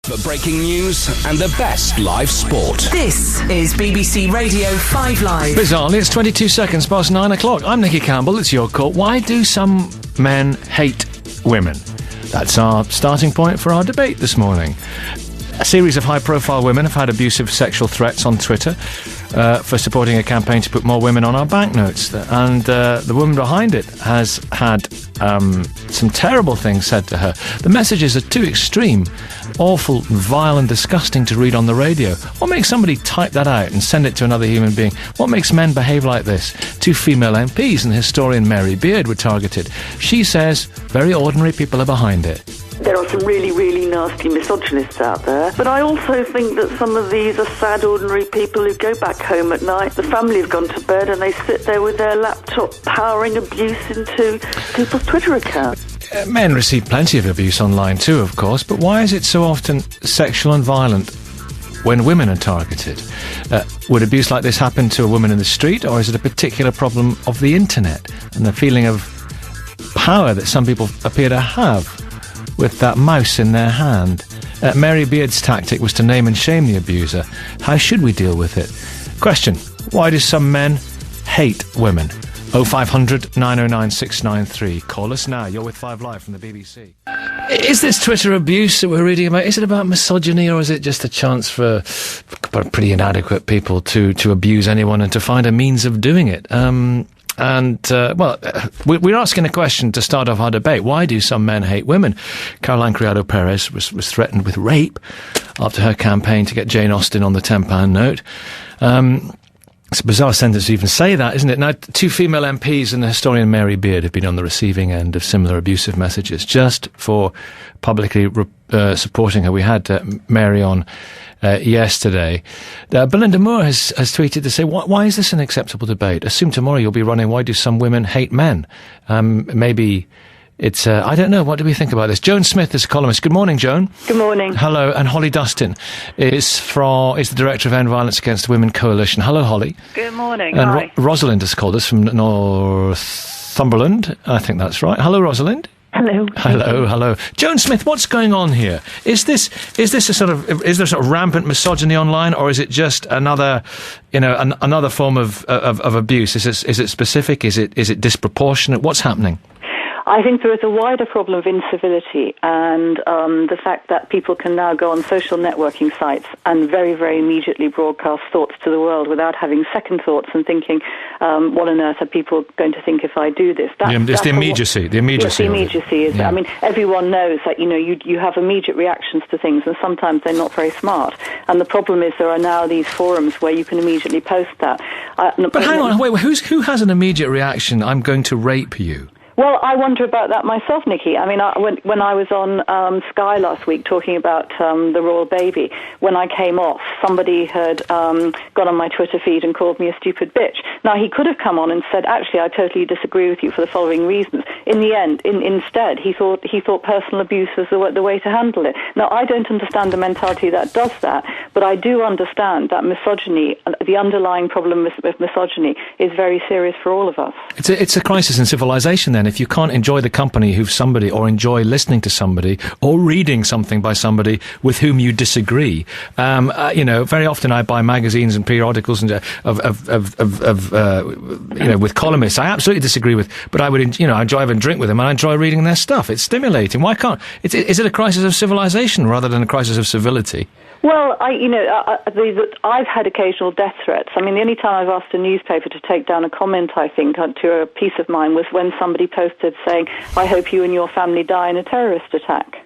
For breaking news and the best live sport. This is BBC Radio 5 Live. Bizarrely, it's 22 seconds past 9 o'clock. I'm Nicky Campbell, it's your call. Why do some men hate women? That's our starting point for our debate this morning. A series of high-profile women have had abusive sexual threats on Twitter for supporting a campaign to put more women on our banknotes. And the woman behind it has had some terrible things said to her. The messages are too extreme, awful, vile and disgusting to read on the radio. What makes somebody type that out and send it to another human being? What makes men behave like this? 2 female MPs and historian Mary Beard were targeted. She says very ordinary people are behind it. There are some really, really nasty misogynists out there. But I also think that some of these are sad, ordinary people who go back home at night. The family have gone to bed and they sit there with their laptop powering abuse into people's Twitter accounts. Men receive plenty of abuse online too, of course, but why is it so often sexual and violent when women are targeted? Would abuse like this happen to a woman in the street, or is it a particular problem of the internet and the feeling of power that some people appear to have with that mouse in their hand? Mary Beard's tactic was to name and shame the abuser. How should we deal with it? Question: why do some men hate women? 0500 909 693. Call us now. You're with 5 Live from the BBC. Is this Twitter abuse that we're reading about, is it about misogyny, or is it just a chance for pretty inadequate people to abuse anyone and to find a means of doing it? We're asking a question to start off our debate. Why do some men hate women? Caroline Criado-Perez was threatened with rape after her campaign to get Jane Austen on the £10 note. It's a bizarre sentence to even say that, isn't it? Now, 2 female MPs and the historian Mary Beard have been on the receiving end of similar abusive messages just for publicly supporting her. We had Mary on yesterday. Belinda Moore has tweeted to say, why is this an acceptable debate? Assume tomorrow you'll be running, why do some women hate men? Maybe it's, I don't know, what do we think about this? Joan Smith is a columnist. Good morning, Joan. Good morning. Hello, and Holly Dustin is the Director of End Violence Against Women Coalition. Hello, Holly. Good morning, and hi. Rosalind has called us from Northumberland. I think that's right. Hello, Rosalind. Hello. Hello. Joan Smith, what's going on here? Is there sort of rampant misogyny online, or is it just another form of abuse? Is it specific? Is it disproportionate? What's happening? I think there is a wider problem of incivility and the fact that people can now go on social networking sites and very, very immediately broadcast thoughts to the world without having second thoughts and thinking, what on earth are people going to think if I do this? It's the immediacy. The immediacy. Yes, the immediacy is. Yeah. I mean, everyone knows that you have immediate reactions to things, and sometimes they're not very smart. And the problem is there are now these forums where you can immediately post that. But hang on, wait. Who has an immediate reaction? I'm going to rape you. Well, I wonder about that myself, Nicky. I mean, when I was on Sky last week talking about the royal baby, when I came off, somebody had gone on my Twitter feed and called me a stupid bitch. Now, he could have come on and said, actually, I totally disagree with you for the following reasons. In the end, instead, he thought personal abuse was the way to handle it. Now, I don't understand the mentality that does that, but I do understand that misogyny, the underlying problem with misogyny, is very serious for all of us. It's a crisis in civilization, then. If you can't enjoy the company of somebody, or enjoy listening to somebody, or reading something by somebody with whom you disagree, very often I buy magazines and periodicals and with columnists I absolutely disagree with, but I would enjoy having a drink with them, and I enjoy reading their stuff. It's stimulating. Why can't? Is it a crisis of civilization rather than a crisis of civility? Well, I've had occasional death threats. I mean, the only time I've asked a newspaper to take down a comment, I think, to a piece of mine was when somebody posted saying, I hope you and your family die in a terrorist attack.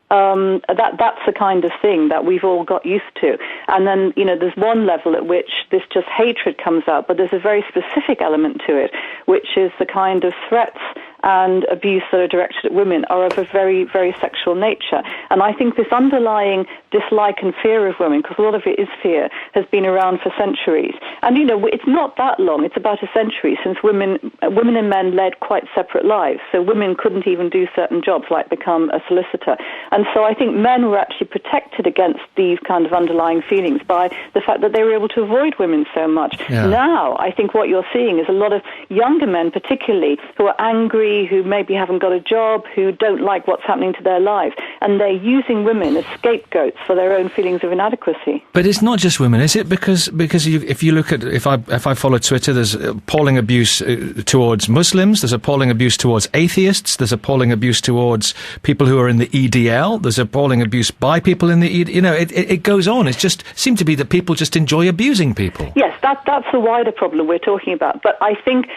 That's the kind of thing that we've all got used to. And then, there's one level at which this just hatred comes out, but there's a very specific element to it, which is the kind of threats and abuse that are directed at women are of a very, very sexual nature. And I think this underlying dislike and fear of women, because a lot of it is fear, has been around for centuries. And, it's not that long. It's about a century since women and men led quite separate lives. So women couldn't even do certain jobs like become a solicitor. And so I think men were actually protected against these kind of underlying feelings by the fact that they were able to avoid women so much. Yeah. Now, I think what you're seeing is a lot of younger men particularly who are angry family, who maybe haven't got a job, who don't like what's happening to their lives, and they're using women as scapegoats for their own feelings of inadequacy. But it's not just women, is it? Because if you look at, if I follow Twitter, there's appalling abuse towards Muslims, there's appalling abuse towards atheists, there's appalling abuse towards people who are in the EDL, there's appalling abuse by people in the it goes on. It just seems to be that people just enjoy abusing people. Yes, that's the wider problem we're talking about. But I think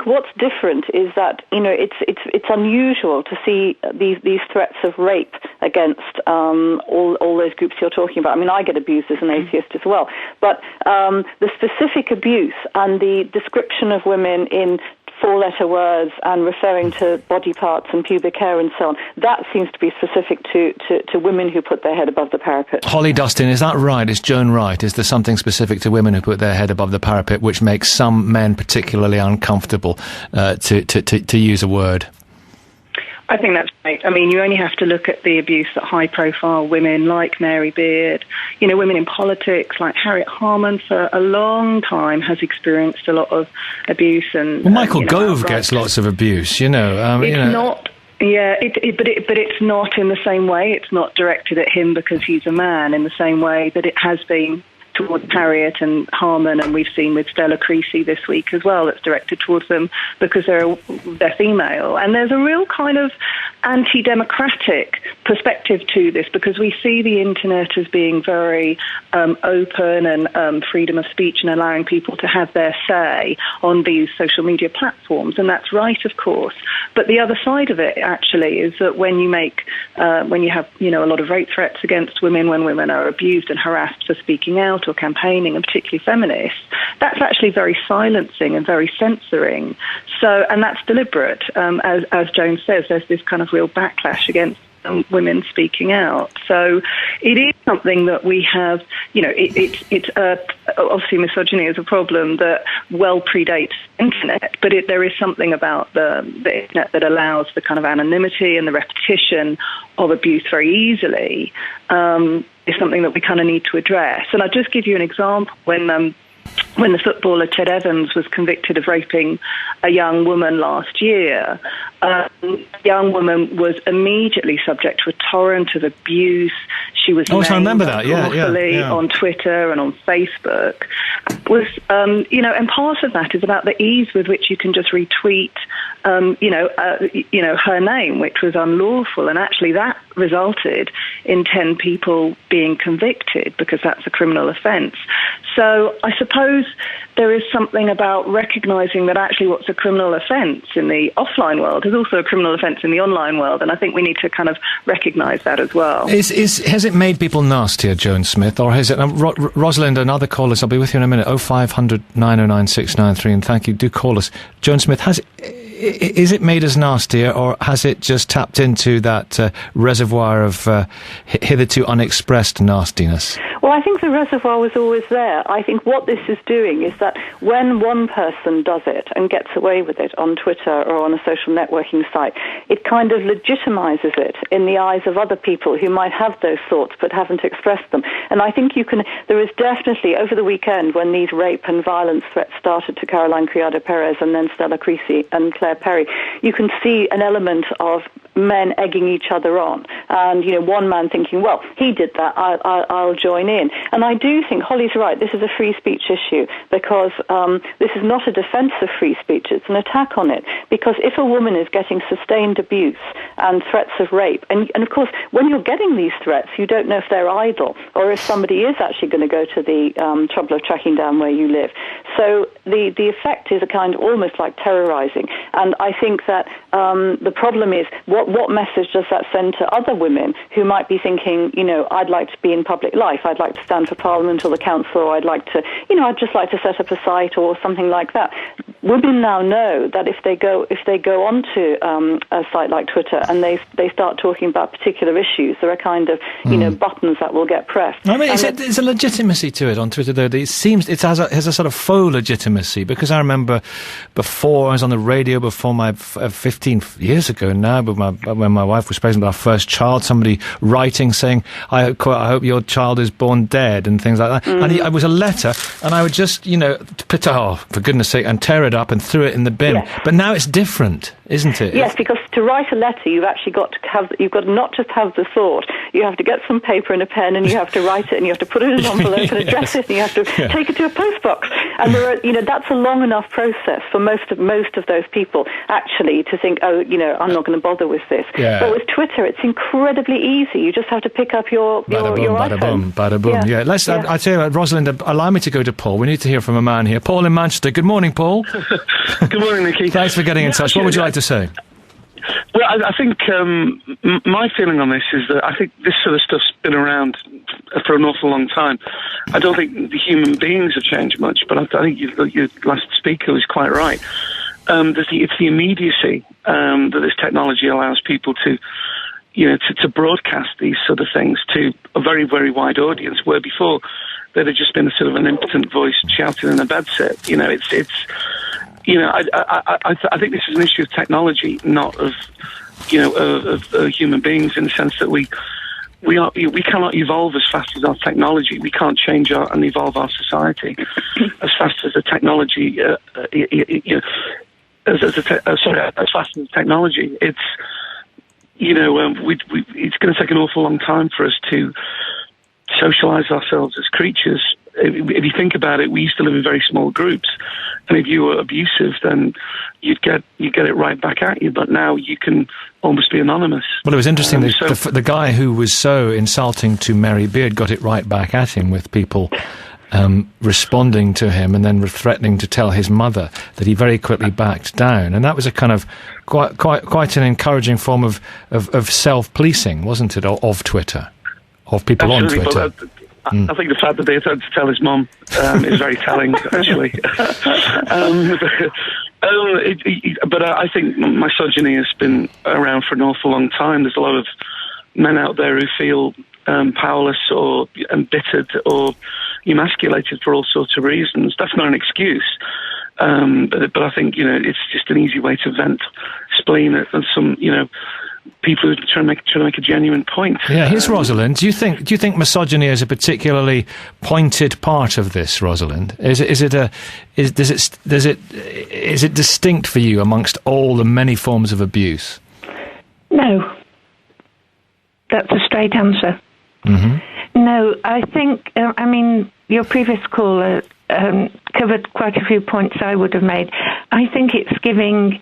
what's different is that it's unusual to see these threats of rape against all those groups you're talking about. I mean, I get abused as an atheist as well. But the specific abuse and the description of women in four-letter words and referring to body parts and pubic hair and so on, that seems to be specific to women who put their head above the parapet. Holly Dustin, is that right? Is Joan right? Is there something specific to women who put their head above the parapet which makes some men particularly uncomfortable to use a word? I think that's right. I mean, you only have to look at the abuse that high-profile women like Mary Beard, women in politics like Harriet Harman for a long time has experienced a lot of abuse. And Michael Gove gets lots of abuse, not. Yeah, but it's not in the same way. It's not directed at him because he's a man in the same way that it has been towards Harriet and Harman, and we've seen with Stella Creasy this week as well, that's directed towards them because they're female. And there's a real kind of anti-democratic perspective to this because we see the internet as being very open and freedom of speech and allowing people to have their say on these social media platforms, and that's right, of course. But the other side of it actually is that when you have a lot of rape threats against women, when women are abused and harassed for speaking out or campaigning, and particularly feminists, that's actually very silencing and very censoring. So, and that's deliberate. As Joan says, there's this kind of real backlash against women speaking out. So it is something that we have, it's obviously misogyny is a problem that well predates the internet, but there is something about the internet that allows the kind of anonymity and the repetition of abuse very easily. Is something that we kind of need to address. And I'll just give you an example. When the footballer Ted Evans was convicted of raping a young woman last year, the young woman was immediately subject to a torrent of abuse. She was I remember that. Yeah. On Twitter and on Facebook. It was, and part of that is about the ease with which you can just retweet, her name, which was unlawful, and actually that resulted in 10 people being convicted because that's a criminal offence. So I suppose there is something about recognising that actually what's a criminal offence in the offline world is also a criminal offence in the online world, and I think we need to kind of recognise that as well. Has it made people nastier, Joan Smith, or has it... Rosalind and other callers, I'll be with you in a minute, 0500 909 693, and thank you, do call us. Joan Smith, is it made us nastier, or has it just tapped into that reservoir of hitherto unexpressed nastiness? Well, I think the reservoir was always there. I think what this is doing is that when one person does it and gets away with it on Twitter or on a social networking site, it kind of legitimizes it in the eyes of other people who might have those thoughts but haven't expressed them. And I think there is definitely, over the weekend, when these rape and violence threats started to Caroline Criado-Perez and then Stella Creasy and Claire Perry, you can see an element of men egging each other on, and one man thinking, well, he did that, I'll join in. And I do think Holly's right, this is a free speech issue, because this is not a defence of free speech, it's an attack on it. Because if a woman is getting sustained abuse and threats of rape, and of course when you're getting these threats you don't know if they're idle or if somebody is actually going to go to the trouble of tracking down where you live. So the effect is a kind of almost like terrorising. And I think that the problem is what message does that send to other women who might be thinking, I'd like to be in public life, I'd like to stand for Parliament or the Council, or I'd I'd just like to set up a site or something like that. Women now know that if they go onto a site like Twitter and they start talking about particular issues, there are kind of buttons that will get pressed. I mean, there's a legitimacy to it on Twitter, though. It seems it has a sort of faux legitimacy, because I remember before I was on the radio, before my 15 years ago now, when my wife was pregnant with our first child, somebody writing saying, I hope your child is born dead, and things like that. And it was a letter, and I would just, put for goodness sake, and tear it up and threw it in the bin. Yeah. But now it's different. isn't it? Yes, because to write a letter, you've actually got to not just have the thought. You have to get some paper and a pen, and you have to write it, and you have to put it in an envelope and address it, and you have to take it to a post box. And that's a long enough process for most of those people actually to think, I'm not going to bother with this. Yeah. But with Twitter, it's incredibly easy. You just have to pick up your bada boom, iPhone. bada boom. Yeah. I tell you what, Rosalind, allow me to go to Paul. We need to hear from a man here. Paul in Manchester. Good morning, Paul. Good morning, Nicky. Thanks for getting in touch. What would you like to say? Well, I think my feeling on this is that I think this sort of stuff's been around for an awful long time. I don't think the human beings have changed much, but I think your last speaker was quite right. It's the immediacy that this technology allows people to, to broadcast these sort of things to a very, very wide audience, where before there'd have just been a sort of an impotent voice shouting in a bedsit. I think this is an issue of technology, not of human beings, in the sense that we cannot evolve as fast as our technology. We can't change and evolve our society as fast as the technology. As fast as technology. It's it's going to take an awful long time for us to socialise ourselves as creatures. If you think about it, we used to live in very small groups, and if you were abusive, then you'd get it right back at you. But now you can almost be anonymous. Well, it was interesting. The guy who was so insulting to Mary Beard got it right back at him, with people responding to him and then threatening to tell his mother, that he very quickly backed down. And that was a kind of quite an encouraging form of self-policing, wasn't it, of Twitter, of people Absolutely, on Twitter. I think the fact that they had to tell his mum is very telling, actually. But I think misogyny has been around for an awful long time. There's a lot of men out there who feel powerless or embittered or emasculated for all sorts of reasons. That's not an excuse, but I think it's just an easy way to vent spleen at some people who are trying to make a genuine point. Yeah, here's Rosalind. Do you think misogyny is a particularly pointed part of this, Rosalind? Is it distinct for you amongst all the many forms of abuse? No. That's a straight answer. Mm-hmm. No, I think, your previous caller covered quite a few points I would have made. I think it's giving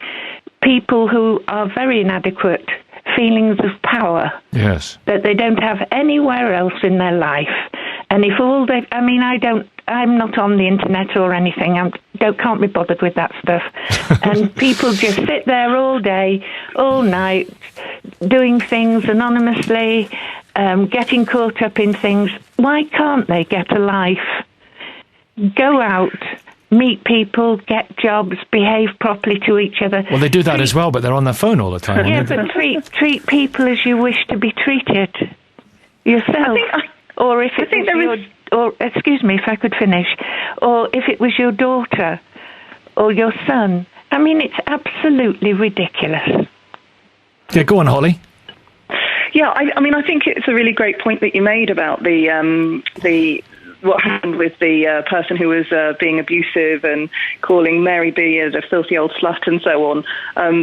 people who are very inadequate feelings of power. Yes. That they don't have anywhere else in their life. And if all they... I'm not on the internet or anything. Can't be bothered with that stuff. And people just sit there all day, all night, doing things anonymously, getting caught up in things. Why can't they get a life? Go out, meet people, get jobs, behave properly to each other. Well, they do that as well, but they're on their phone all the time. Yeah, but treat people as you wish to be treated yourself. Excuse me, if I could finish. Or if it was your daughter or your son. It's absolutely ridiculous. Yeah, go on, Holly. Yeah, I think it's a really great point that you made about the what happened with the person who was being abusive and calling Mary Beard a filthy old slut and so on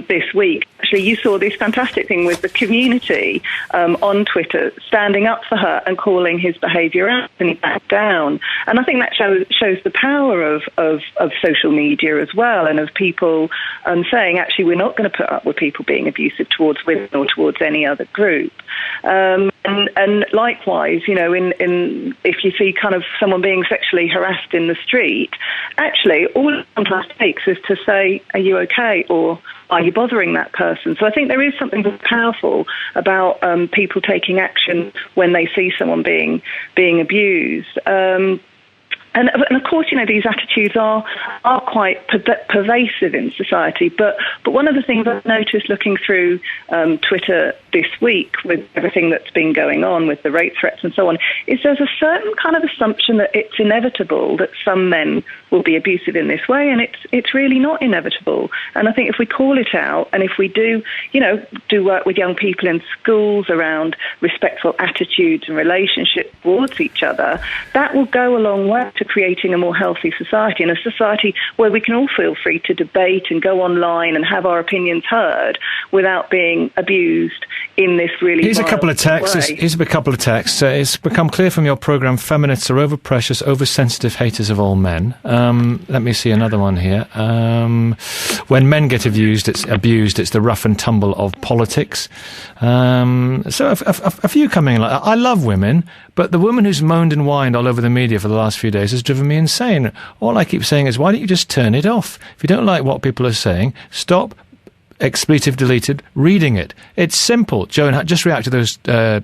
this week. Actually, you saw this fantastic thing with the community on Twitter standing up for her and calling his behaviour out, and he backed down. And I think that shows the power of social media as well, and of people saying, actually, we're not going to put up with people being abusive towards women or towards any other group. And likewise, if you see kind of someone being sexually harassed in the street, actually, all it sometimes takes is to say, are you okay? Or are you bothering that person? So I think there is something very powerful about people taking action when they see someone being abused. And of course, these attitudes are quite pervasive in society. But one of the things I've noticed looking through Twitter this week with everything that's been going on with the rape threats and so on, is there's a certain kind of assumption that it's inevitable that some men will be abusive in this way, and it's really not inevitable. And I think if we call it out, and if we do work with young people in schools around respectful attitudes and relationships towards each other, that will go a long way to creating a more healthy society, and a society where we can all feel free to debate and go online and have our opinions heard without being abused in this really Here's a couple of texts. It's become clear from your programme feminists are overprecious, oversensitive haters of all men. Let me see another one here. When men get abused, it's the rough and tumble of politics. So a few coming like I love women, but the woman who's moaned and whined all over the media for the last few days has driven me insane. All I keep saying is, why don't you just turn it off? If you don't like what people are saying, stop, expletive deleted, reading it. It's simple. Joan, just react to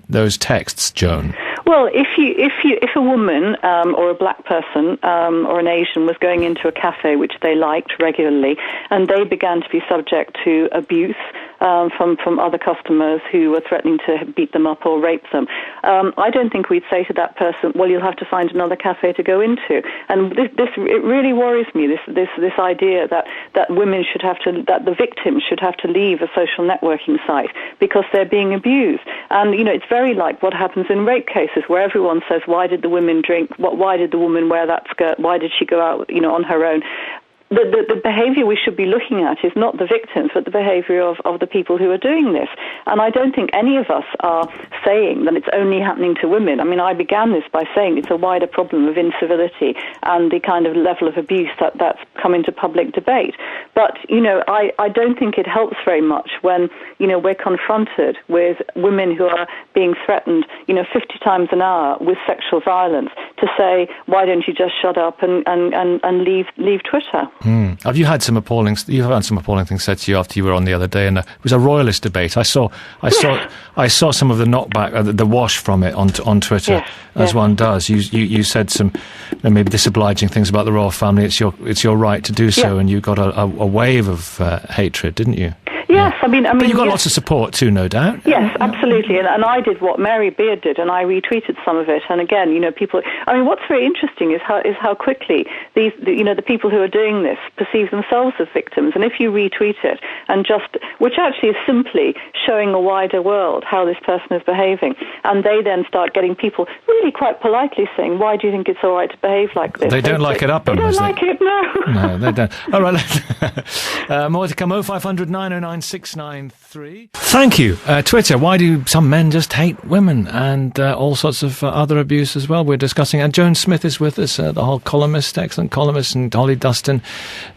those texts, Joan. Well, if a woman or a black person or an Asian was going into a cafe which they liked regularly, and they began to be subject to abuse from other customers who were threatening to beat them up or rape them, I don't think we'd say to that person, well, you'll have to find another cafe to go into. And it really worries me, this idea that women should have to, that the victims should have to leave a social networking site because they're being abused. And, it's very like what happens in rape cases where everyone says, why did the women drink? Why did the woman wear that skirt? Why did she go out, on her own? The behaviour we should be looking at is not the victims, but the behaviour of the people who are doing this. And I don't think any of us are saying that it's only happening to women. I mean, I began this by saying it's a wider problem of incivility and the kind of level of abuse that's come into public debate. But, I don't think it helps very much when, we're confronted with women who are being threatened, 50 times an hour with sexual violence to say, why don't you just shut up and leave Twitter? Have you had some appalling? You've had some appalling things said to you after you were on the other day, and it was a royalist debate. I saw some of the knockback, the wash from it on Twitter, as one does. You said some maybe disobliging things about the royal family. It's your right to do so, and you got a wave of hatred, didn't you? Yes, I mean, but you got lots of support too, no doubt. Yes, absolutely, and I did what Mary Beard did, and I retweeted some of it. And again, people. I mean, what's very interesting is how quickly the people who are doing this perceive themselves as victims. And if you retweet it and which actually is simply showing a wider world how this person is behaving, and they then start getting people really quite politely saying, "Why do you think it's all right to behave like this?" They don't like it up. They don't like it. No. No, they don't. All right, more to come. 0500 909 693. Thank you. Twitter, why do some men just hate women? And all sorts of other abuse as well we're discussing. And Joan Smith is with us, the whole columnist, excellent columnist, and Holly Dustin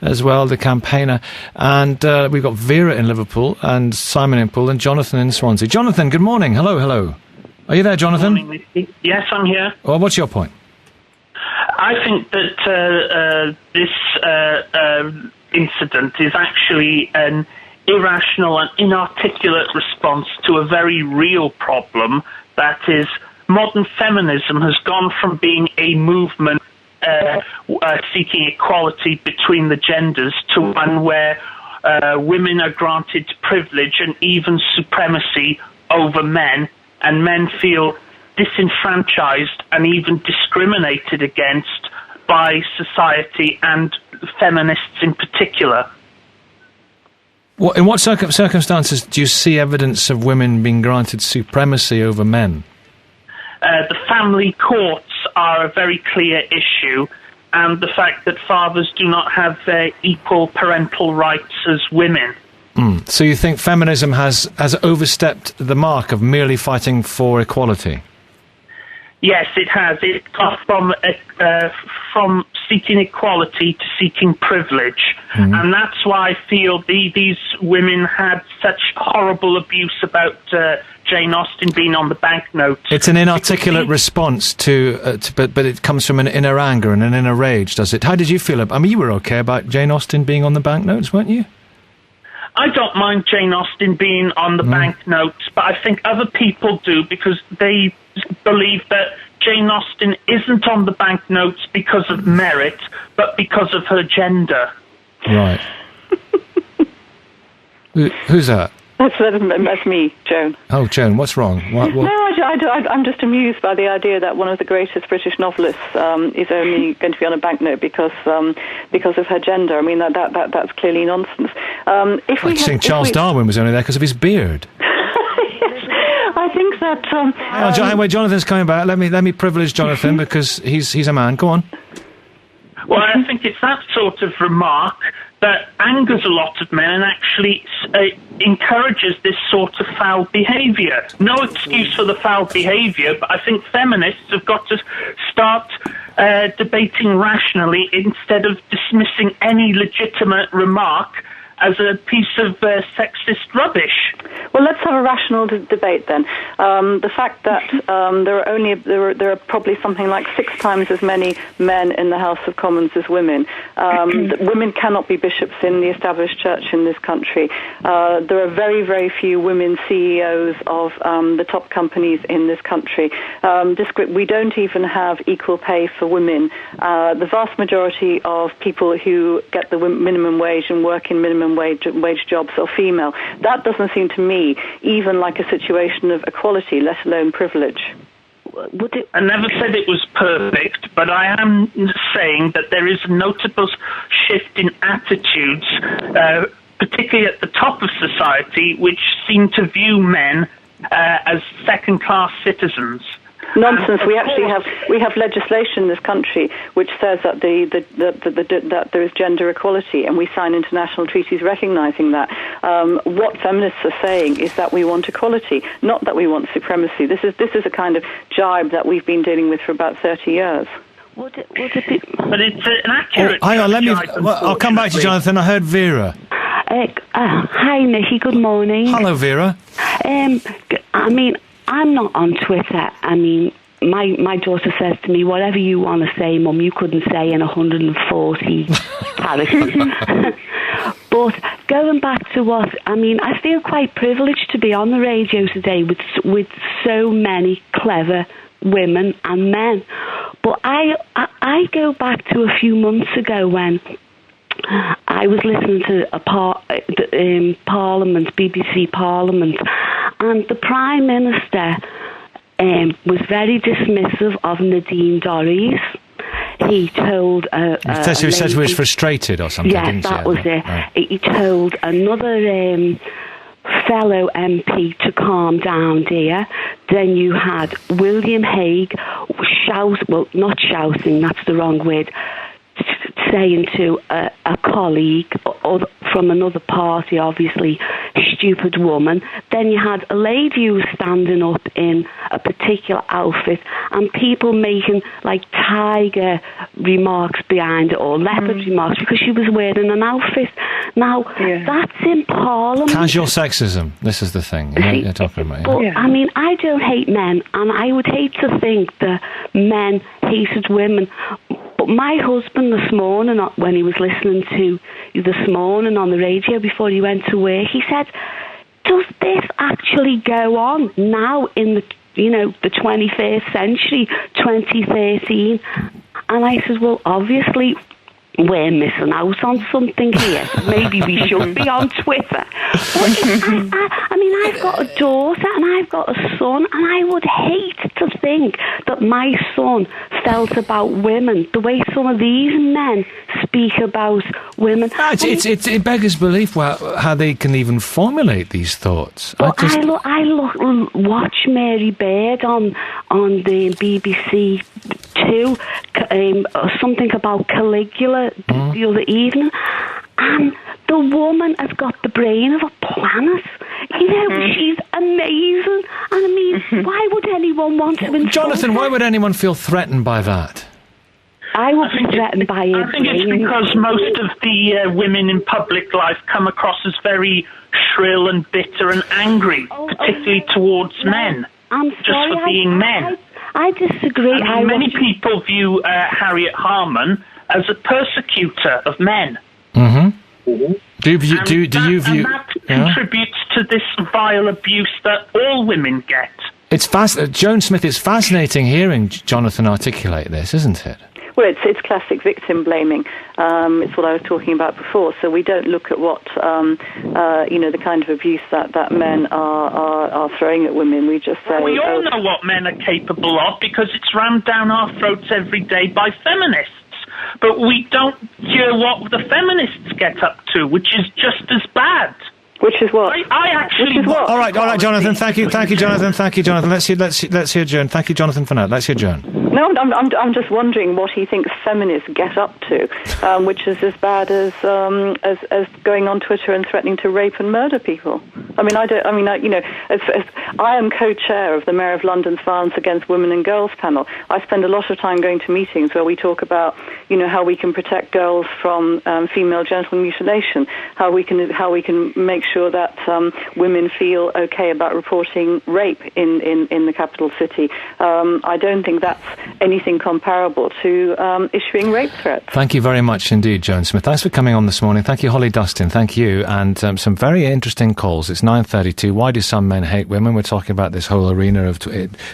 as well, the campaigner. And we've got Vera in Liverpool and Simon in Poole and Jonathan in Swansea. Jonathan, good morning. Hello. Are you there, Jonathan? Good morning. Yes, I'm here. Well, what's your point? I think that this incident is actually an irrational and inarticulate response to a very real problem, that is, modern feminism has gone from being a movement seeking equality between the genders to one where women are granted privilege and even supremacy over men, and men feel disenfranchised and even discriminated against by society and feminists in particular. In what circumstances do you see evidence of women being granted supremacy over men? The family courts are a very clear issue, and the fact that fathers do not have equal parental rights as women. So you think feminism has overstepped the mark of merely fighting for equality? Yes, it has. It's gone from seeking equality to seeking privilege. Mm-hmm. And that's why I feel these women had such horrible abuse about Jane Austen being on the banknotes. It's an inarticulate response but it comes from an inner anger and an inner rage, does it? How did you feel about? I mean, you were okay about Jane Austen being on the banknotes, weren't you? I don't mind Jane Austen being on the banknotes, but I think other people do, because they believe that Jane Austen isn't on the banknotes because of merit, but because of her gender. Right. Who's that? That's me, Joan. Oh, Joan, what's wrong? What? No, I'm just amused by the idea that one of the greatest British novelists is only going to be on a banknote because of her gender. I mean, that's clearly nonsense. I think Charles Darwin was only there because of his beard. I think that... Hang on, wait, Jonathan's coming back. Let me privilege Jonathan because he's a man. Go on. Well, I think it's that sort of remark that angers a lot of men and actually encourages this sort of foul behaviour. No excuse for the foul behaviour, but I think feminists have got to start debating rationally instead of dismissing any legitimate remark as a piece of sexist rubbish. Well, let's have a rational debate then. The fact that there are probably something like 6 times as many men in the House of Commons as women. Women cannot be bishops in the established church in this country. There are very, very few women CEOs of the top companies in this country. We don't even have equal pay for women. The vast majority of people who get the minimum wage and work in minimum wage jobs are female. That doesn't seem to me even like a situation of equality, let alone privilege. I never said it was perfect, but I am saying that there is a notable shift in attitudes, particularly at the top of society, which seem to view men as second-class citizens. Nonsense. We actually have legislation in this country which says that that there is gender equality, and we sign international treaties recognising that. What feminists are saying is that we want equality, not that we want supremacy. This is a kind of jibe that we've been dealing with for about 30 years. Would it be? But it's an accurate. Hang on, I'll come back to you, Jonathan. I heard Vera. Hi, Nicky. Good morning. Hello, Vera. I mean, I'm not on Twitter. I mean, my daughter says to me, whatever you want to say, Mum, you couldn't say in 140 characters. But going back to I feel quite privileged to be on the radio today with so many clever women and men. But I go back to a few months ago when I was listening to Parliament, BBC Parliament, and the Prime Minister was very dismissive of Nadine Dorries. He told he said he was frustrated or something. Yes, that was it. Right. He told another fellow MP to calm down, dear. Then you had William Hague not shouting, that's the wrong word, saying to a colleague or from another party, obviously, stupid woman. Then you had a lady who was standing up in a particular outfit and people making like tiger remarks behind it or leopard remarks because she was wearing an outfit. Now, that's in Parliament. Casual sexism, this is the thing you're talking about. But, I mean, I don't hate men, and I would hate to think that men hated women. But my husband this morning, when he was listening to you this morning on the radio before he went to work, he said, does this actually go on now in the 21st century, 2013? And I said, well, obviously we're missing out on something here. Maybe we should be on Twitter. But I mean, I've got a daughter and I've got a son, and I would hate to think that my son felt about women the way some of these men speak about women. It beggars belief how they can even formulate these thoughts. Well, I watch Mary Bird on the BBC Two, something about Caligula the other evening, and the woman has got the brain of a planet. She's amazing. And I mean, why would anyone want to insult Jonathan, her? why would anyone feel threatened by that? I would be threatened by it. I think it's because most of the women in public life come across as very shrill and bitter and angry, particularly towards men. I'm just sorry, for being men. I disagree. Many people view Harriet Harman as a persecutor of men. Mm-hmm. Do you view? And that contributes to this vile abuse that all women get. It's Joan Smith. It's fascinating hearing Jonathan articulate this, isn't it? Well, it's classic victim blaming. It's what I was talking about before. So we don't look at what the kind of abuse that men are throwing at women. We just say, we all know what men are capable of because it's rammed down our throats every day by feminists. But we don't hear what the feminists get up to, which is just as bad. Which is what? I actually... Which is what? All right, Jonathan. Thank you, Jonathan. Let's hear Joan. Thank you, Jonathan, for now. Let's hear Joan. No, I'm just wondering what he thinks feminists get up to, which is as bad as going on Twitter and threatening to rape and murder people. I am co-chair of the Mayor of London's Violence Against Women and Girls panel. I spend a lot of time going to meetings where we talk about, how we can protect girls from female genital mutilation, how we can make sure that women feel okay about reporting rape in the capital city. I don't think that's anything comparable to issuing rape threats. Thank you very much indeed, Joan Smith. Thanks for coming on this morning. Thank you, Holly Dustin. Thank you. And some very interesting calls. It's 9:32. Why do some men hate women? We're talking about this whole arena of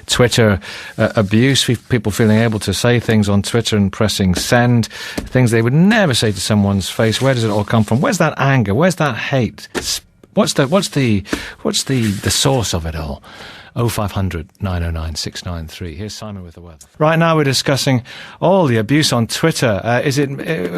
Twitter abuse, people feeling able to say things on Twitter and pressing send, things they would never say to someone's face. Where does it all come from? Where's that anger? Where's that hate? What's the source of it all? 0500 909 693. Here's Simon with the weather. Right now we're discussing all the abuse on Twitter.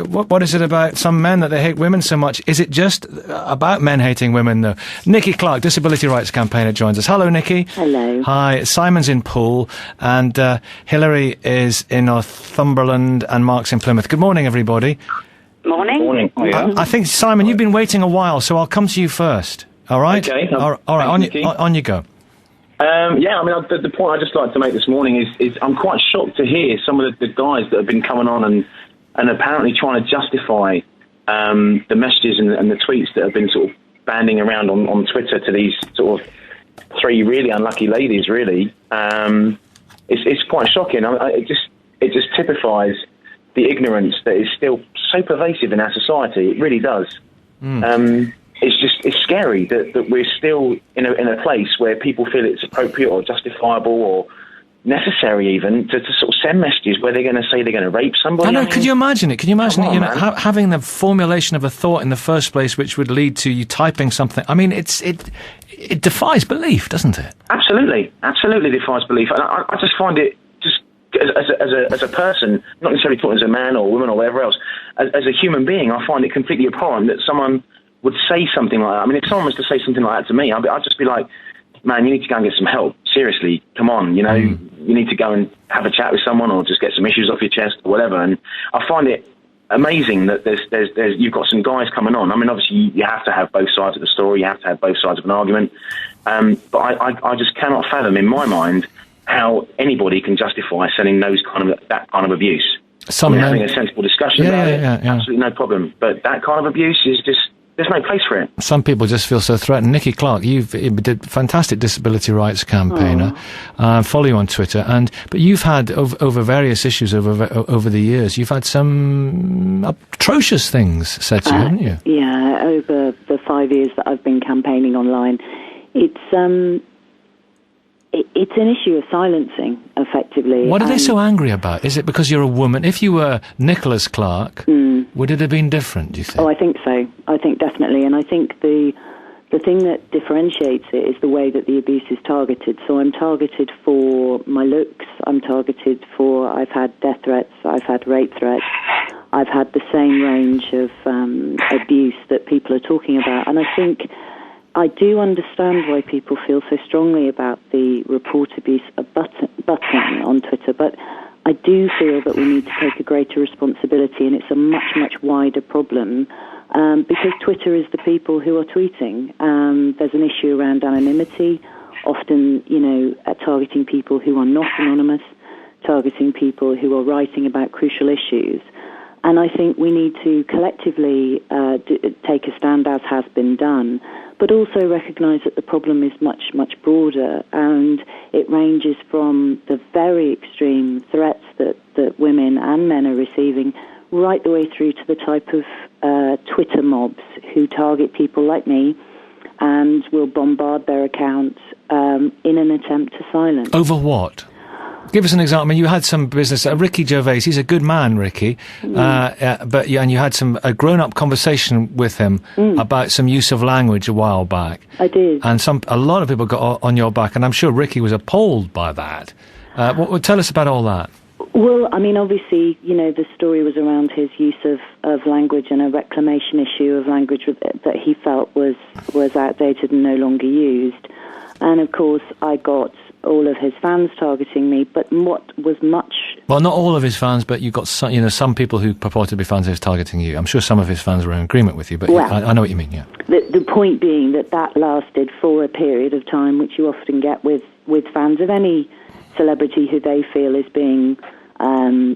What is it about some men that they hate women so much? Is it just about men hating women, though? Nicky Clark, Disability Rights Campaigner, joins us. Hello, Nicky. Hello. Hi. Simon's in Poole, and Hilary is in Northumberland, and Mark's in Plymouth. Good morning, everybody. Morning. Morning. Oh, yeah. I think, Simon, you've been waiting a while, so I'll come to you first. All right? Okay. All right, on you go. The point I'd just like to make this morning is I'm quite shocked to hear some of the guys that have been coming on and apparently trying to justify the messages and the tweets that have been sort of banding around on Twitter to these sort of three really unlucky ladies, really. It's quite shocking. It just typifies the ignorance that is still so pervasive in our society. It really does. It's scary that we're still in a place where people feel it's appropriate or justifiable or necessary even to sort of send messages where they're going to say they're going to rape somebody. I know. Could you imagine it? Having the formulation of a thought in the first place, which would lead to you typing something? I mean, it defies belief, doesn't it? Absolutely defies belief. And I just find it just as a person, not necessarily talking as a man or woman or whatever else, as a human being, I find it completely abhorrent that someone would say something like that. I mean, if someone was to say something like that to me, I'd just be like, man, you need to go and get some help. Seriously, come on, you need to go and have a chat with someone or just get some issues off your chest or whatever. And I find it amazing that there's you've got some guys coming on. I mean, obviously you have to have both sides of the story. You have to have both sides of an argument. But I just cannot fathom in my mind how anybody can justify sending that kind of abuse. Having a sensible discussion about it, absolutely no problem. But that kind of abuse is just, there's no place for it. Some people just feel so threatened. Nicky Clark, you did fantastic disability rights campaigner. Follow you on Twitter, but you've had over various issues over the years. You've had some atrocious things said to you, haven't you? Yeah, over the 5 years that I've been campaigning online, it's an issue of silencing, effectively. What are they so angry about? Is it because you're a woman? If you were Nicholas Clark, would it have been different, do you think? Oh, I think so. I think definitely. And I think the thing that differentiates it is the way that the abuse is targeted. So I'm targeted for my looks. I'm targeted for, I've had death threats. I've had rape threats. I've had the same range of abuse that people are talking about. And I think I do understand why people feel so strongly about the report abuse button on Twitter, but I do feel that we need to take a greater responsibility, and it's a much, much wider problem because Twitter is the people who are tweeting. There's an issue around anonymity, often, targeting people who are not anonymous, targeting people who are writing about crucial issues. And I think we need to collectively take a stand, as has been done, but also recognise that the problem is much, much broader, and it ranges from the very extreme threats that women and men are receiving right the way through to the type of Twitter mobs who target people like me and will bombard their accounts in an attempt to silence. Over what? Give us an example. I mean, you had some business. Ricky Gervais, he's a good man, Ricky. And you had a grown-up conversation with him about some use of language a while back. I did. And a lot of people got on your back, and I'm sure Ricky was appalled by that. Tell us about all that. Well, I mean, obviously, the story was around his use of language and a reclamation issue of language that he felt was outdated and no longer used. And, of course, I got all of his fans targeting me, but what was much... Well, not all of his fans, but you got some people who purported to be fans of his targeting you. I'm sure some of his fans were in agreement with you, but I know what you mean, yeah. The point being that lasted for a period of time, which you often get with fans of any celebrity who they feel is being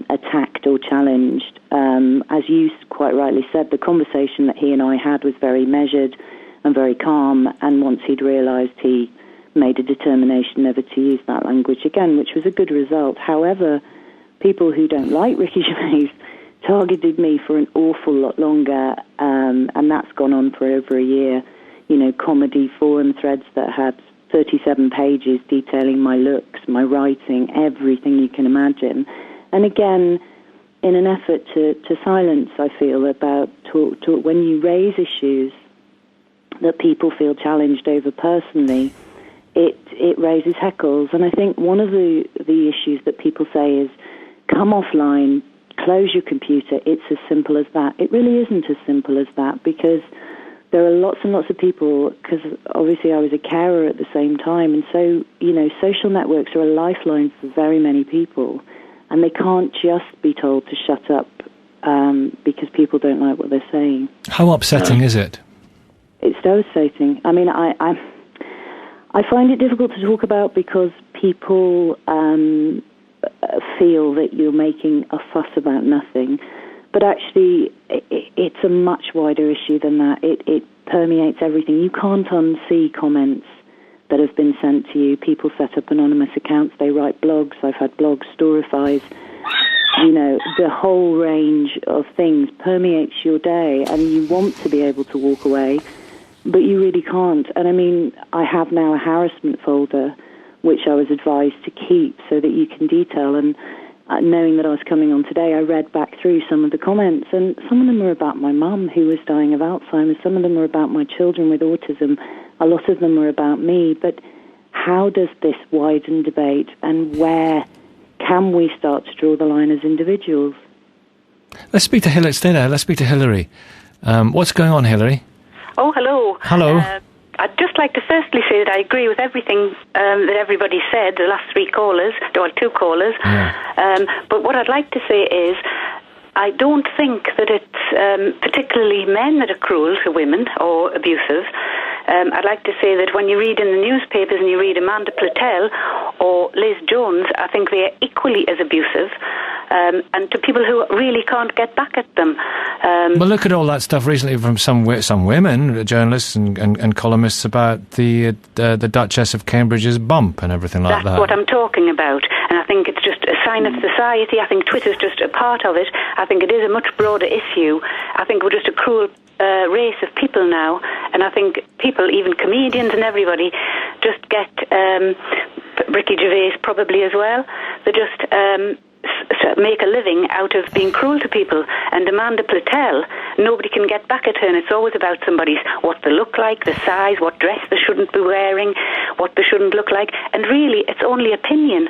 attacked or challenged. As you quite rightly said, the conversation that he and I had was very measured and very calm, and once he'd realised, he made a determination never to use that language again, which was a good result. However, people who don't like Ricky Gervais targeted me for an awful lot longer, and that's gone on for over a year. Comedy forum threads that had 37 pages detailing my looks, my writing, everything you can imagine. And again, in an effort to silence, I feel, about when you raise issues that people feel challenged over personally, it raises heckles. And I think one of the issues that people say is, come offline, close your computer, it's as simple as that. It really isn't as simple as that, because there are lots and lots of people, because obviously I was a carer at the same time, and so, social networks are a lifeline for very many people, and they can't just be told to shut up because people don't like what they're saying. How upsetting is it? It's devastating. I mean, I find it difficult to talk about because people feel that you're making a fuss about nothing. But actually, it's a much wider issue than that. It permeates everything. You can't unsee comments that have been sent to you. People set up anonymous accounts. They write blogs. I've had blogs, Storyfies. The whole range of things permeates your day, and you want to be able to walk away, but you really can't. And I mean, I have now a harassment folder, which I was advised to keep so that you can detail. And knowing that I was coming on today, I read back through some of the comments, and some of them were about my mum, who was dying of Alzheimer's. Some of them were about my children with autism. A lot of them were about me. But how does this widen debate, and where can we start to draw the line as individuals? Let's speak to Hillary. Stay there. Let's speak to Hillary. What's going on, Hillary? Oh, hello. Hello. I'd just like to firstly say that I agree with everything that everybody said, the last two callers. Yeah. But what I'd like to say is, I don't think that it's particularly men that are cruel to women or abusive. I'd like to say that when you read in the newspapers and you read Amanda Platel or Liz Jones, I think they are equally as abusive, and to people who really can't get back at them. But look at all that stuff recently from some women, journalists and columnists, about the Duchess of Cambridge's bump and everything like that. That's what I'm talking about, and I think it's just a sign of society. I think Twitter's just a part of it. I think it is a much broader issue. I think we're just a cruel race of people now, and I think people, even comedians and everybody, just get Ricky Gervais probably as well. They just make a living out of being cruel to people. And Amanda Platel, nobody can get back at her, and it's always about what they look like, the size, what dress they shouldn't be wearing, what they shouldn't look like, and really it's only opinion,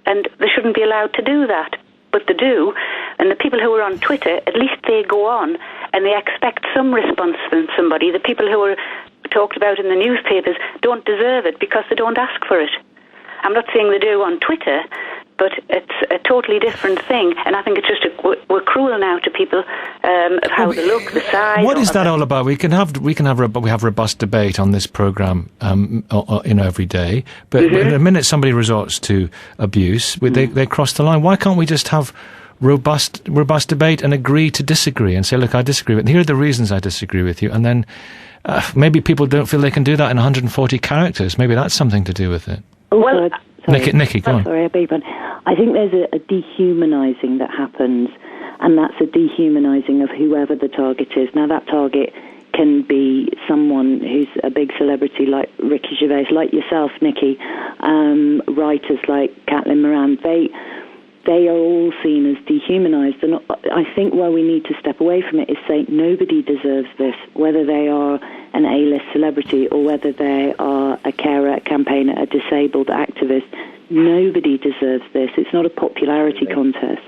and they shouldn't be allowed to do that. But they do, and the people who are on Twitter, at least they go on and they expect some response from somebody. The people who are talked about in the newspapers don't deserve it because they don't ask for it. I'm not saying they do on Twitter, but it's a totally different thing, and I think it's just we're cruel now to people of how they look, the size. What is that all about? We have robust debate on this program, every day. But the minute somebody resorts to abuse, they cross the line. Why can't we just have robust debate and agree to disagree and say, look, I disagree with you. Here are the reasons I disagree with you, and then maybe people don't feel they can do that in 140 characters. Maybe that's something to do with it. Well, Nicky, go on. Sorry, I beg your pardon. I think there's a dehumanising that happens, and that's a dehumanising of whoever the target is. Now, that target can be someone who's a big celebrity like Ricky Gervais, like yourself, Nicky, writers like Caitlin Moran. They are all seen as dehumanised, and I think where we need to step away from it is say nobody deserves this, whether they are an A-list celebrity or whether they are a carer, a campaigner, a disabled activist. nobody deserves this. It's not a popularity contest.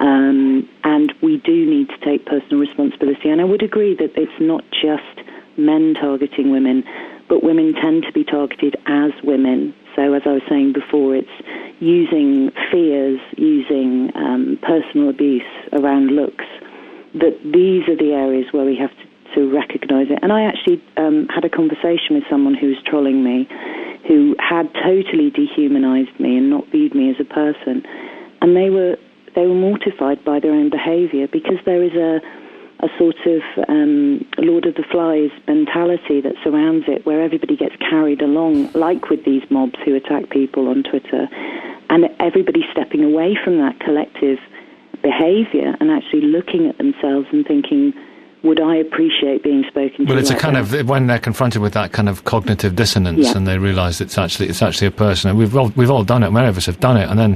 And we do need to take personal responsibility. And I would agree that it's not just men targeting women, but women tend to be targeted as women. So as I was saying before, it's using fears, using personal abuse around looks, that these are the areas where we have to recognise it. And I actually had a conversation with someone who was trolling me, who had totally dehumanised me and not viewed me as a person. And they were mortified by their own behaviour, because there is a sort of Lord of the Flies mentality that surrounds it, where everybody gets carried along, like with these mobs who attack people on Twitter, and everybody stepping away from that collective behaviour and actually looking at themselves and thinking, would I appreciate being spoken to? Well, it's like a kind that? of, when they're confronted with that kind of cognitive dissonance, and they realise it's actually a person. And we've all done it. Many of us have done it, and then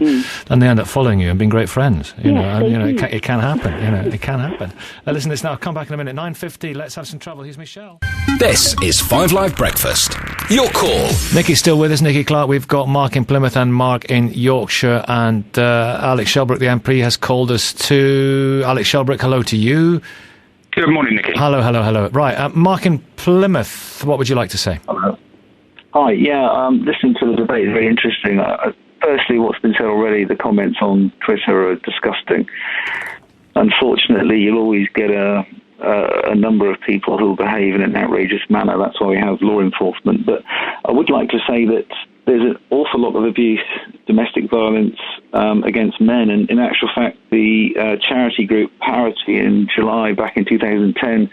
they end up following you and being great friends. You know, and, it can happen. You know, it can happen. Listen to this now. I'll come back in a minute. 9:50. Let's have some trouble. Here's Michelle. This is 5 Live Breakfast. Your call. Nicky's still with us. Nicky Clark. We've got Mark in Plymouth and Mark in Yorkshire, and Alex Shelbrooke, the MP, has called us to. Alex Shelbrooke, hello to you. Good morning, Nicky. Hello. Right, Mark in Plymouth, what would you like to say? Hello. Hi, listening to the debate is very interesting. Firstly, what's been said already, the comments on Twitter are disgusting. Unfortunately, you'll always get a number of people who behave in an outrageous manner. That's why we have law enforcement. But I would like to say that there's an awful lot of abuse, domestic violence against men. And in actual fact, the charity group Parity in July back in 2010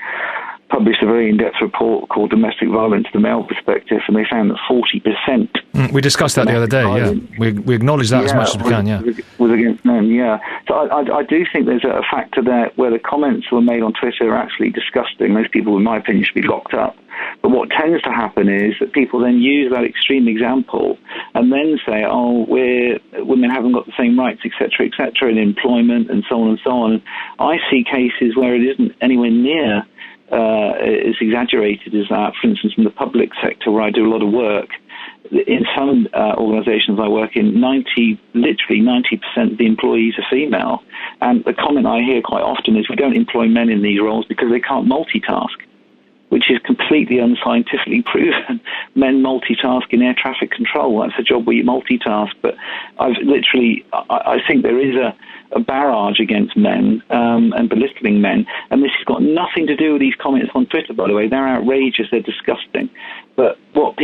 published a very in-depth report called Domestic Violence, the Male Perspective, and they found that 40%... we discussed that the other day, We acknowledge that as much as we can, was against men, So I do think there's a factor there where the comments were made on Twitter are actually disgusting. Those people, in my opinion, should be locked up. But what tends to happen is that people then use that extreme example and then say, women haven't got the same rights, etc., in employment and so on and so on. I see cases where it isn't anywhere near as exaggerated as that. For instance, in the public sector, where I do a lot of work, in some organisations I work in, literally 90% of the employees are female. And the comment I hear quite often is, we don't employ men in these roles because they can't multitask, which is completely unscientifically proven. Men multitask in air traffic control. That's a job where you multitask. But I think there is a barrage against men and belittling men. And this has got nothing to do with these comments on Twitter, by the way. They're outrageous. They're disgusting. But what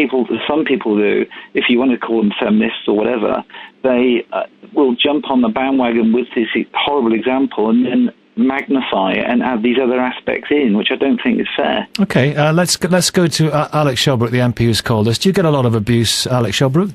some people do, if you want to call them feminists or whatever, they will jump on the bandwagon with this horrible example and then magnify it and add these other aspects in, which I don't think is fair. Okay, let's go to Alex Shelbrooke, the MP who's called us. Do you get a lot of abuse, Alex Shelbrooke?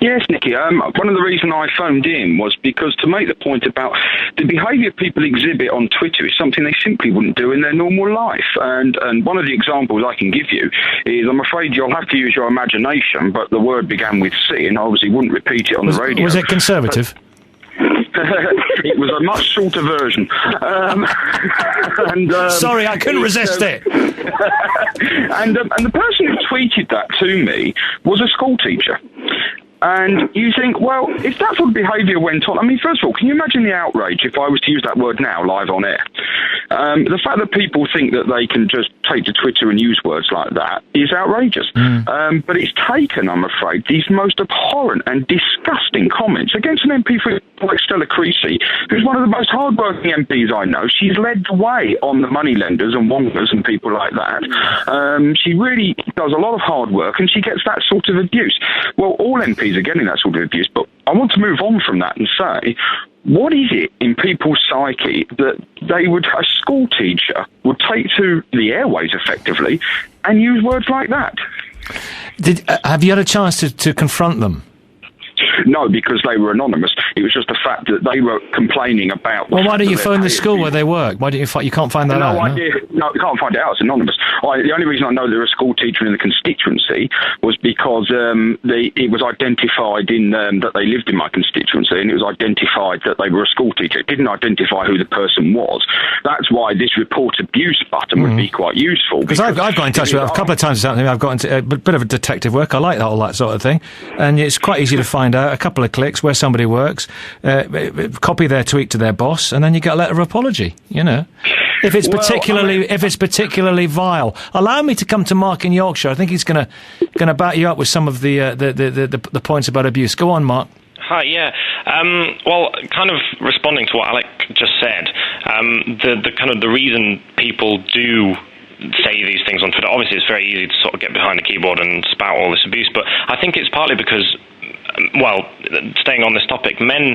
Yes, Nicky. One of the reasons I phoned in was because to make the point about the behaviour people exhibit on Twitter is something they simply wouldn't do in their normal life. And one of the examples I can give you is, I'm afraid you'll have to use your imagination, but the word began with C, and I obviously wouldn't repeat it on the radio. Was it Conservative? It was a much shorter version. Sorry, I couldn't resist it. And the person who tweeted that to me was a school teacher. And you think, well, if that sort of behaviour went on, I mean, first of all, can you imagine the outrage if I was to use that word now, live on air? The fact that people think that they can just take to Twitter and use words like that is outrageous. But it's taken, I'm afraid, these most abhorrent and disgusting comments against an MP like Stella Creasy, who's one of the most hard-working MPs I know. She's led the way on the moneylenders and wongers and people like that. She really does a lot of hard work, and she gets that sort of abuse. Well, all MPs are getting that sort of abuse, but I want to move on from that and say, what is it in people's psyche that a school teacher would take to the airways effectively and use words like that? Have you had a chance to confront them? No, because they were anonymous. It was just the fact that they were complaining about... Well, why don't you phone the school where they work? Why don't you can't find that out? No, you can't find it out. It's anonymous. The only reason I know they're a school teacher in the constituency was because it was identified that they lived in my constituency, and it was identified that they were a school teacher. It didn't identify who the person was. That's why this report abuse button would be quite useful. Because I've got in touch with a couple of times. I've got into a bit of a detective work. I like all that sort of thing, and it's quite easy to find find out, a couple of clicks where somebody works, copy their tweet to their boss, and then you get a letter of apology, you know. If it's particularly vile. Allow me to come to Mark in Yorkshire. I think he's going to back you up with some of the points about abuse. Go on, Mark. Hi, yeah. Well, kind of responding to what Alec just said, the reason people do say these things on Twitter, obviously it's very easy to sort of get behind the keyboard and spout all this abuse, but I think it's partly because, well, staying on this topic, men,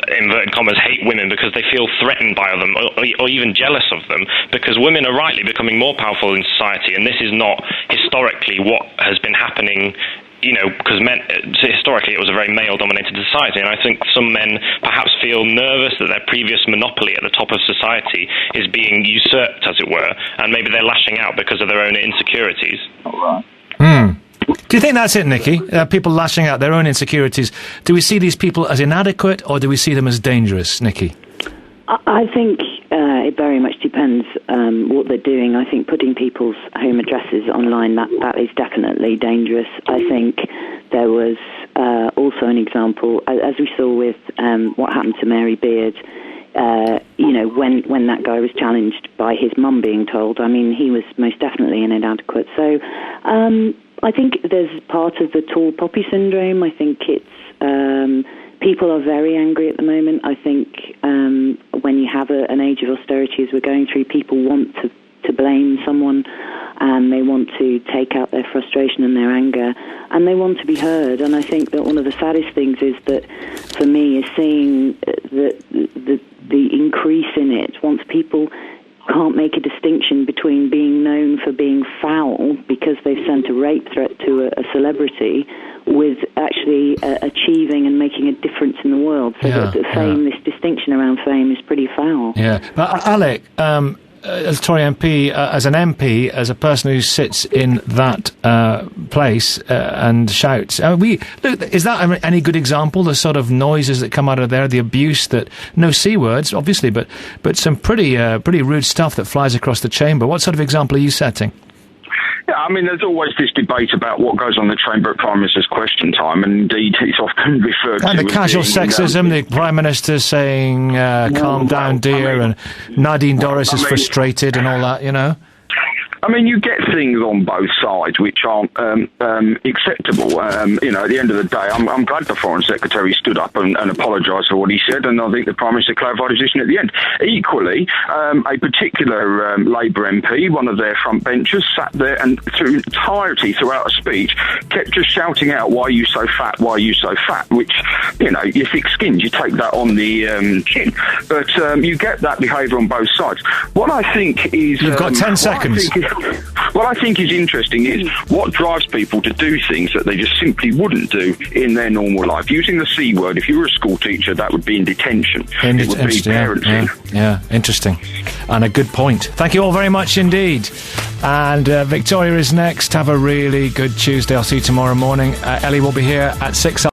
inverted commas, hate women because they feel threatened by them or even jealous of them, because women are rightly becoming more powerful in society, and this is not historically what has been happening. You know, because historically it was a very male-dominated society, and I think some men perhaps feel nervous that their previous monopoly at the top of society is being usurped, as it were, and maybe they're lashing out because of their own insecurities. All right. Do you think that's it, Nicky? People lashing out their own insecurities. Do we see these people as inadequate, or do we see them as dangerous, Nicky? I think it very much depends what they're doing. I think putting people's home addresses online, that is definitely dangerous. I think there was also an example, as we saw with what happened to Mary Beard, when that guy was challenged by his mum being told, I mean, he was most definitely inadequate. So I think there's part of the tall poppy syndrome. I think it's... people are very angry at the moment. I think when you have an age of austerity as we're going through, people want to blame someone, and they want to take out their frustration and their anger, and they want to be heard. And I think that one of the saddest things is that, for me, is seeing the increase in it. Once people can't make a distinction between being known for being foul because they've sent a rape threat to a celebrity with actually achieving and making a difference in the world. So this distinction around fame is pretty foul. Yeah. But Alec, as a Tory MP, as an MP, as a person who sits in that place and shouts, is that any good example, the sort of noises that come out of there, the abuse that, no C words, obviously, but some pretty rude stuff that flies across the chamber? What sort of example are you setting? Yeah, I mean, there's always this debate about what goes on the chamber at Prime Minister's question time, and indeed it's often referred to... And the casual sexism, the Prime Minister saying, calm down, dear, and Nadine Dorries is frustrated and all that, you know? I mean, you get things on both sides which aren't acceptable. At the end of the day, I'm glad the Foreign Secretary stood up and apologised for what he said, and I think the Prime Minister clarified his position at the end. Equally, a particular Labour MP, one of their front benchers, sat there and throughout a speech, kept just shouting out, "Why are you so fat? Why are you so fat?" Which, you're thick-skinned, you take that on the chin. But you get that behaviour on both sides. What I think is... You've got 10 seconds. What I think is interesting is what drives people to do things that they just simply wouldn't do in their normal life. Using the C word, if you were a school teacher, that would be in detention. It would be parenting. Yeah, interesting. And a good point. Thank you all very much indeed. And Victoria is next. Have a really good Tuesday. I'll see you tomorrow morning. Ellie will be here at 6.